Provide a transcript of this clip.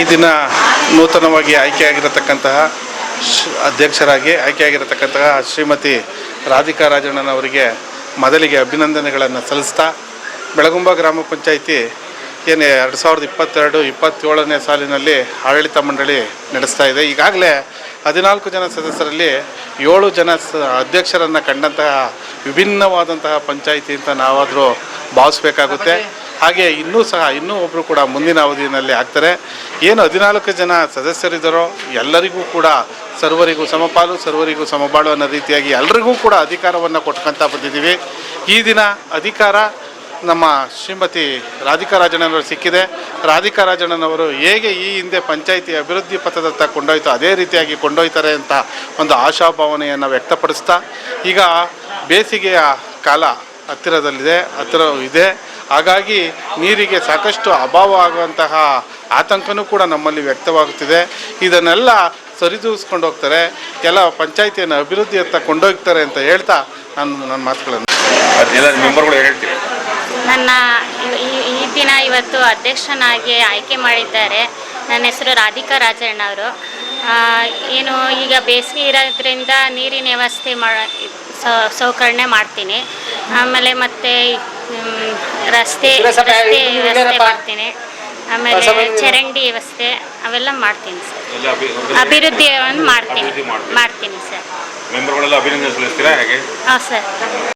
ಈ ದಿನ ನೂತನವಾಗಿ ಆಯ್ಕೆಯಾಗಿರತಕ್ಕಂತಹ ಅಧ್ಯಕ್ಷರಾಗಿ ಆಯ್ಕೆಯಾಗಿರತಕ್ಕಂತಹ ಶ್ರೀಮತಿ ರಾಧಿಕಾ ರಾಜಣ್ಣನವರಿಗೆ ಮೊದಲಿಗೆ ಅಭಿನಂದನೆಗಳನ್ನು ಸಲ್ಲಿಸ್ತಾ, ಬೆಳಗುಂಬ ಗ್ರಾಮ ಪಂಚಾಯಿತಿ ಏನು 2022-27ನೇ ಸಾಲಿನಲ್ಲಿ ಆಡಳಿತ ಮಂಡಳಿ ನಡೆಸ್ತಾ ಇದೆ. ಈಗಾಗಲೇ 14 ಜನ ಸದಸ್ಯರಲ್ಲಿ 7 ಜನ ಅಧ್ಯಕ್ಷರನ್ನು ಕಂಡಂತಹ ವಿಭಿನ್ನವಾದಂತಹ ಪಂಚಾಯಿತಿ ಅಂತ ನಾವಾದರೂ ಭಾವಿಸ್ಬೇಕಾಗುತ್ತೆ. ಹಾಗೆ ಇನ್ನೂ ಒಬ್ಬರು ಕೂಡ ಮುಂದಿನ ಅವಧಿಯಲ್ಲಿ ಆಗ್ತಾರೆ. ಏನು 14 ಜನ ಸದಸ್ಯರಿದ್ದಾರೋ ಎಲ್ಲರಿಗೂ ಕೂಡ ಸರ್ವರಿಗೂ ಸಮಪಾಲು ಸರ್ವರಿಗೂ ಸಮಬಾಳು ಅನ್ನೋ ರೀತಿಯಾಗಿ ಎಲ್ರಿಗೂ ಕೂಡ ಅಧಿಕಾರವನ್ನು ಕೊಟ್ಕೊಂತ ಬಂದಿದ್ದೀವಿ. ಈ ದಿನ ಅಧಿಕಾರ ನಮ್ಮ ಶ್ರೀಮತಿ ರಾಧಿಕಾ ರಾಜಣ್ಣನವರು ಸಿಕ್ಕಿದೆ. ರಾಧಿಕಾ ರಾಜಣ್ಣನವರು ಹೇಗೆ ಈ ಹಿಂದೆ ಪಂಚಾಯಿತಿ ಅಭಿವೃದ್ಧಿ ಪಥದತ್ತ ಕೊಂಡೊಯ್ತು ಅದೇ ರೀತಿಯಾಗಿ ಕೊಂಡೊಯ್ತಾರೆ ಅಂತ ಒಂದು ಆಶಾಭಾವನೆಯನ್ನು ವ್ಯಕ್ತಪಡಿಸ್ತಾ, ಈಗ ಬೇಸಿಗೆಯ ಕಾಲ ಹತ್ತಿರವಿದೆ. ಹಾಗಾಗಿ ನೀರಿಗೆ ಸಾಕಷ್ಟು ಅಭಾವ ಆಗುವಂತಹ ಆತಂಕನೂ ಕೂಡ ನಮ್ಮಲ್ಲಿ ವ್ಯಕ್ತವಾಗುತ್ತಿದೆ. ಇದನ್ನೆಲ್ಲ ಸರಿದೂಗಿಸ್ಕೊಂಡು ಹೋಗ್ತಾರೆ, ಎಲ್ಲ ಪಂಚಾಯಿತಿಯನ್ನು ಅಭಿವೃದ್ಧಿಯತ್ತ ಕೊಂಡೊಯ್ತಾರೆ ಅಂತ ಹೇಳ್ತಾ ನನ್ನ ಮಾತುಗಳನ್ನು ಈ ದಿನ ಇವತ್ತು ಅಧ್ಯಕ್ಷನಾಗಿ ಆಯ್ಕೆ ಮಾಡಿದ್ದಾರೆ. ನನ್ನ ಹೆಸರು ರಾಧಿಕಾ ರಾಜಣ್ಣವರು. ಏನು ಈಗ ಬೇಸಿಗೆ ಇರೋದ್ರಿಂದ ನೀರಿನ ವ್ಯವಸ್ಥೆ ಸೌಕರ್ಯ ಮಾಡ್ತೀನಿ. ಆಮೇಲೆ ಮತ್ತು ರಸ್ತೆ ವ್ಯವಸ್ಥೆ ಮಾಡ್ತೀನಿ. ಆಮೇಲೆ ಚರಂಡಿ ವ್ಯವಸ್ಥೆ ಅವೆಲ್ಲ ಮಾಡ್ತೀನಿ ಸರ್. ಅಭಿವೃದ್ಧಿಯನ್ನು ಮಾಡ್ತೀನಿ ಸರ್. ಮೆಂಬರ್ಗಳೆಲ್ಲ ಅಭಿನಂದನೆ ಸಲ್ಲಿಸ್ತೀರಾ ಹೇಗೆ? ಹಾಂ ಸರ್.